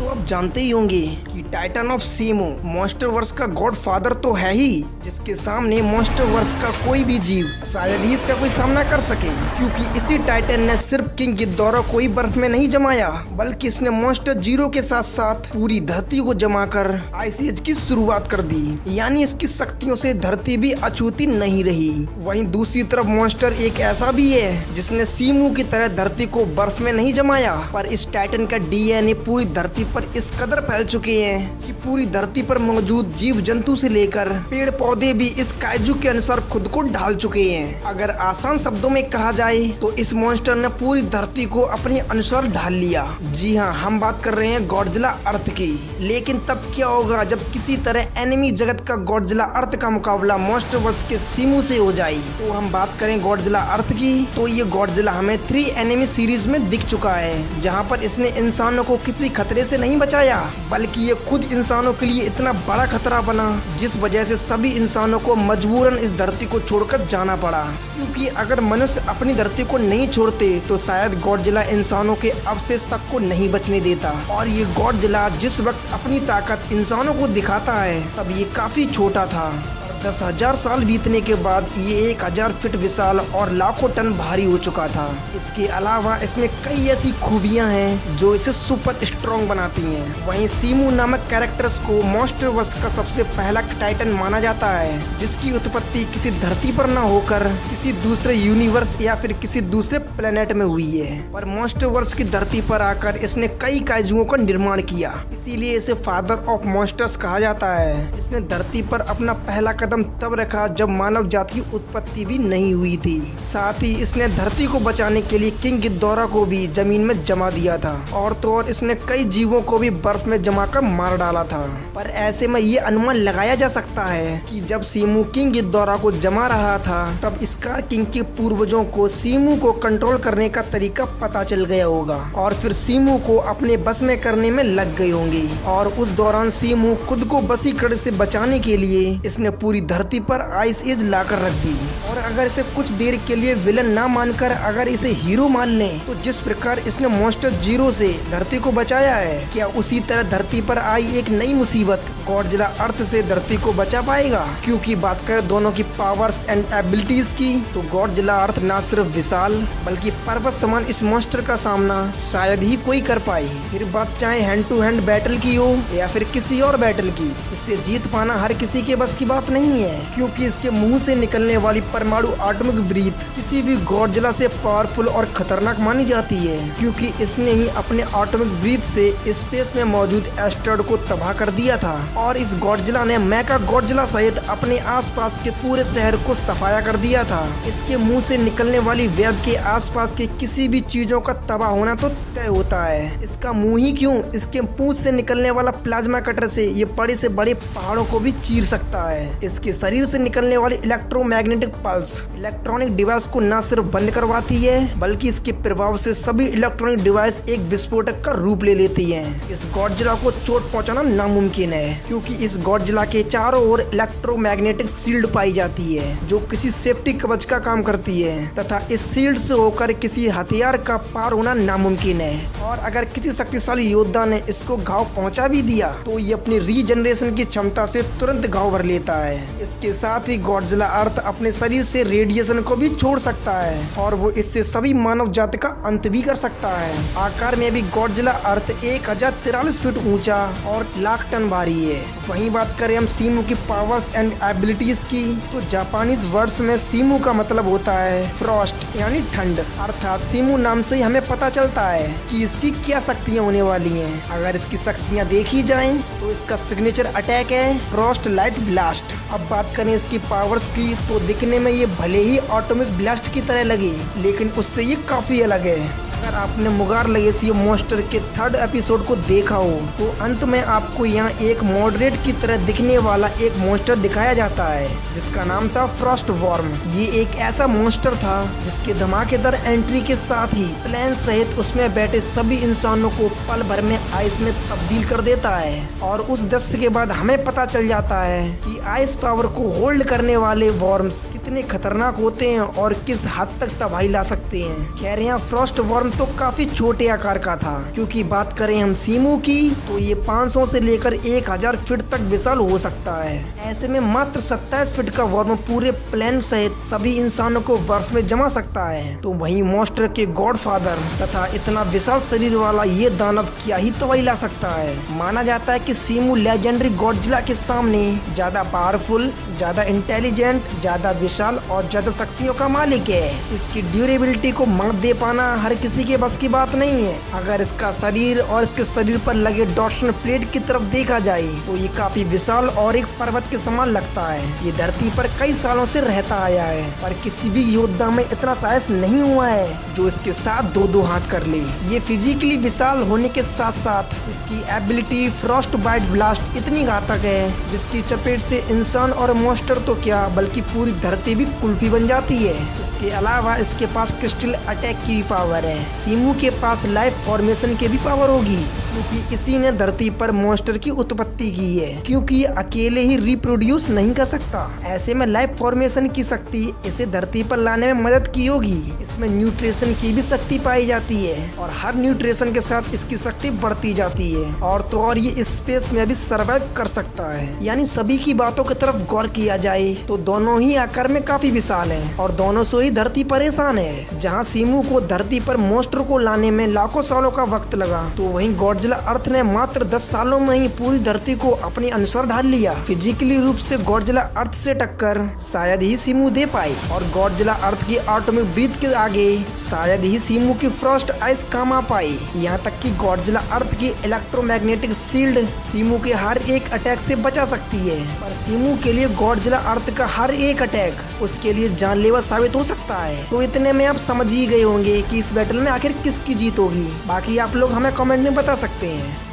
तो आप जानते ही होंगे कि टाइटन ऑफ सीमो मॉन्स्टर वर्स का गॉड फादर तो है ही, जिसके सामने मॉन्स्टर वर्स का कोई भी जीव शायद ही इसका कोई सामना कर सके, क्योंकि इसी टाइटन ने सिर्फ किंग गिदोरा को ही बर्फ में नहीं जमाया, बल्कि इसने मॉन्स्टर जीरो के साथ साथ पूरी धरती को जमाकर आइस एज की शुरुआत कर दी। यानी इसकी शक्तियों से धरती भी अछूती नहीं रही। वहीं दूसरी तरफ मॉन्स्टर एक ऐसा भी है जिसने सीमू की तरह धरती को बर्फ में नहीं जमाया, पर इस टाइटन का डीएनए पूरी धरती पर इस कदर फैल चुके हैं कि पूरी धरती पर मौजूद जीव जंतु से लेकर पेड़ पौधे भी इस काइजू के अनुसार खुद को ढाल चुके हैं। अगर आसान शब्दों में कहा जाए तो इस मॉन्स्टर ने पूरी धरती को अपने अनुसार ढाल लिया। जी हाँ, हम बात कर रहे हैं गॉडजिला अर्थ की। लेकिन तब क्या होगा जब किसी तरह एनिमी जगत का गॉडजिला अर्थ का मुकाबला मॉन्स्टर वर्स के सीमू से हो जाए। तो हम बात करें गॉडजिला अर्थ की, तो ये गॉडजिला हमें 3 एनिमी सीरीज में दिख चुका है, जहाँ पर इसने इंसानों को किसी खतरे से नहीं बचाया, बल्कि ये खुद इंसानों के लिए इतना बड़ा खतरा बना जिस वजह से सभी इंसानों को मजबूरन इस धरती को छोड़कर जाना पड़ा। क्योंकि अगर मनुष्य अपनी धरती को नहीं छोड़ते तो शायद गॉडजिला इंसानों के अवशेष तक को नहीं बचने देता। और ये गॉडजिला जिस वक्त अपनी ताकत इंसानों को दिखाता है तब ये काफी छोटा था। 10,000 साल बीतने के बाद ये 1,000 फीट विशाल और लाखों टन भारी हो चुका था। इसके अलावा इसमें कई ऐसी खूबियां हैं जो इसे सुपर स्ट्रॉन्ग बनाती हैं। वहीं सीमू नामक कैरेक्टर्स को मॉन्स्टर वर्स का सबसे पहला टाइटन माना जाता है, जिसकी उत्पत्ति किसी धरती पर न होकर किसी दूसरे यूनिवर्स या फिर किसी दूसरे प्लेनेट में हुई है। पर मॉन्स्टर वर्स की धरती पर आकर इसने कई काइजुओं का निर्माण किया, इसीलिए इसे फादर ऑफ मॉन्स्टर्स कहा जाता है। इसने धरती पर अपना पहला कदम तब रखा जब मानव जाति की उत्पत्ति भी नहीं हुई थी। साथ ही इसने धरती को बचाने के लिए किंग गिदोरा को भी जमीन में जमा दिया था, और तो और इसने कई जीवों को भी बर्फ में जमाकर मार डाला था। पर ऐसे में ये अनुमान लगाया जा सकता है कि जब सीमू किंग गिदोरा को जमा रहा था तब स्कार किंग के पूर्वजों को सीमू को कंट्रोल करने का तरीका पता चल गया होगा, और फिर सीमू को अपने बस में करने में लग गए होंगे। और उस दौरान सीमू खुद को वशीकरण से बचाने के लिए इसने पूरी धरती पर आइस एज लाकर रख दी। और अगर इसे कुछ देर के लिए विलन ना मानकर अगर इसे हीरो मान लें, तो जिस प्रकार इसने मॉन्स्टर जीरो से धरती को बचाया है, क्या उसी तरह धरती पर आई एक नई मुसीबत गॉडजिला अर्थ से धरती को बचा पाएगा? क्योंकि बात करें दोनों की पावर्स एंड एबिलिटीज की, तो गॉडजिला अर्थ न सिर्फ विशाल बल्कि पर्वत समान इस मॉन्स्टर का सामना शायद ही कोई कर पाए। फिर बात चाहे हैंड टू हैंड बैटल की हो या फिर किसी और बैटल की, इससे जीत पाना हर किसी के बस की बात नहीं है। क्योंकि इसके मुंह से निकलने वाली परमाणु एटॉमिक ब्रीथ किसी भी गॉडजिला से पावरफुल और खतरनाक मानी जाती है, क्योंकि इसने ही अपने एटॉमिक ब्रीथ से स्पेस में मौजूद एस्टेरॉयड को तबाह कर दिया था। और इस गॉडजिला ने मेका गॉडजिला सहित अपने आसपास के पूरे शहर को सफाया कर दिया था। इसके मुंह से निकलने वाली वेब के आसपास के किसी भी चीजों का तबाह होना तो तय होता है। इसका मुंह ही क्यों, इसके पूंछ से निकलने वाला प्लाज्मा कटर से ये बड़े से बड़े पहाड़ों को भी चीर सकता है। इसके शरीर से निकलने वाली इलेक्ट्रोमैग्नेटिक पल्स इलेक्ट्रॉनिक डिवाइस को न सिर्फ बंद करवाती है, बल्कि इसके प्रभाव से सभी इलेक्ट्रॉनिक डिवाइस एक विस्फोटक का रूप ले लेती हैं। इस गॉडजिला को चोट पहुंचाना नामुमकिन है, क्योंकि इस गॉडजिला के चारों ओर इलेक्ट्रोमैग्नेटिक शील्ड पाई जाती है, जो किसी सेफ्टी कवच का काम करती है, तथा इस शील्ड से होकर किसी हथियार का पार होना नामुमकिन है। और अगर किसी शक्तिशाली योद्धा ने इसको घाव पहुंचा भी दिया तो ये अपनी रीजनरेशन की क्षमता से तुरंत घाव भर लेता है। इसके साथ ही गॉडजिला अर्थ अपने शरीर से रेडिएशन को भी छोड़ सकता है, और वो इससे सभी मानव जाति का अंत भी कर सकता है। आकार में भी गॉडजिला अर्थ 1043 फीट ऊंचा और लाख टन भारी है। वहीं बात करें हम सीमू की पावर्स एंड एबिलिटीज की, तो जापानीज वर्ड्स में सीमू का मतलब होता है फ्रॉस्ट यानी ठंड। अर्थात सीमू नाम से ही हमें पता चलता है कि इसकी क्या शक्तियाँ होने वाली हैं। अगर इसकी शक्तियाँ देखी जाएं तो इसका सिग्नेचर अटैक है फ्रॉस्ट लाइट ब्लास्ट। अब बात करें इसकी पावर्स की, तो दिखने में ये भले ही एटॉमिक ब्लास्ट की तरह लगे, लेकिन उससे ये काफी अलग है। अगर आपने मुगार लेगेसी मॉन्स्टर के 3rd एपिसोड को देखा हो तो अंत में आपको यहाँ एक मॉडरेट की तरह दिखने वाला एक मॉन्स्टर दिखाया जाता है, जिसका नाम था फ्रॉस्ट वॉर्म। ये एक ऐसा मॉन्स्टर था जिसके धमाकेदार एंट्री के साथ ही प्लेन सहित उसमें बैठे सभी इंसानों को पल भर में आइस में तब्दील कर देता है। और उस दृश्य के बाद हमें पता चल जाता है कि आइस पावर को होल्ड करने वाले वॉर्म्स कितने खतरनाक होते हैं और किस हद तक तबाही ला सकते हैं। खैर, यहाँ फ्रॉस्ट वॉर्म इंसान तो काफी छोटे आकार का था, क्योंकि बात करें हम सीमू की तो ये 500 से लेकर 1000 फीट तक विशाल हो सकता है। ऐसे में मात्र 27 फीट का वर्म पूरे प्लेनेट सहित सभी इंसानों को बर्फ में जमा सकता है। तो वहीं मॉन्स्टर के गॉडफादर तथा इतना विशाल शरीर वाला ये दानव क्या ही तबाही ला सकता है। माना जाता है कि सीमू लेजेंडरी गॉडजिला के सामने ज्यादा पावरफुल, ज्यादा इंटेलिजेंट, ज्यादा विशाल और ज्यादा शक्तियों का मालिक है। इसकी ड्यूरेबिलिटी को मात दे पाना हर किसी के बस की बात नहीं है। अगर इसका शरीर और इसके शरीर पर लगे डॉर्सल प्लेट की तरफ देखा जाए तो ये काफी विशाल और एक पर्वत के समान लगता है। ये धरती पर कई सालों से रहता आया है, पर किसी भी योद्धा में इतना साहस नहीं हुआ है जो इसके साथ दो हाथ कर ले। ये फिजिकली विशाल होने के साथ साथ इसकी एबिलिटी फ्रॉस्ट बाइट ब्लास्ट इतनी घातक है जिसकी चपेट से इंसान और मॉन्स्टर तो क्या बल्कि पूरी धरती भी कुल्फी बन जाती है। इसके अलावा इसके पास क्रिस्टल अटैक की भी पावर है। सीमू के पास लाइफ फॉर्मेशन की भी पावर होगी, क्योंकि इसी ने धरती पर मॉन्स्टर की उत्पत्ति की है, क्योंकि अकेले ही रिप्रोड्यूस नहीं कर सकता। ऐसे में लाइफ फॉर्मेशन की शक्ति इसे धरती पर लाने में मदद की होगी। इसमें न्यूट्रिशन की भी शक्ति पाई जाती है और हर न्यूट्रिशन के साथ इसकी शक्ति बढ़ती जाती है। और तो और ये स्पेस में भी सर्वाइव कर सकता है। यानी सभी की बातों की तरफ गौर किया जाए तो दोनों ही आकार में काफी विशाल है और दोनों से ही धरती परेशान है। जहाँ सीमू को धरती पर मॉन्स्टर को लाने में लाखों सालों का वक्त लगा, तो वहीं गॉडजिला अर्थ ने मात्र 10 सालों में ही पूरी धरती को अपने अनुसार ढाल लिया। फिजिकली रूप से गॉडजिला अर्थ से टक्कर शायद ही सीमू दे पाए और गॉडजिला अर्थ की एटॉमिक ब्रीथ के आगे शायद ही सीमू की फ्रॉस्ट आइस काम आ पाई। यहाँ तक कि गॉडजिला अर्थ की इलेक्ट्रोमैग्नेटिक शील्ड सीमू के हर एक अटैक से बचा सकती है, पर सीमू के लिए गॉडजिला अर्थ का हर एक अटैक उसके लिए जानलेवा साबित हो सकता है। तो इतने में आप समझ ही गए होंगे कि इस बैटल में आखिर किसकी जीत होगी। बाकी आप लोग हमें कमेंट में बता सकते हैं।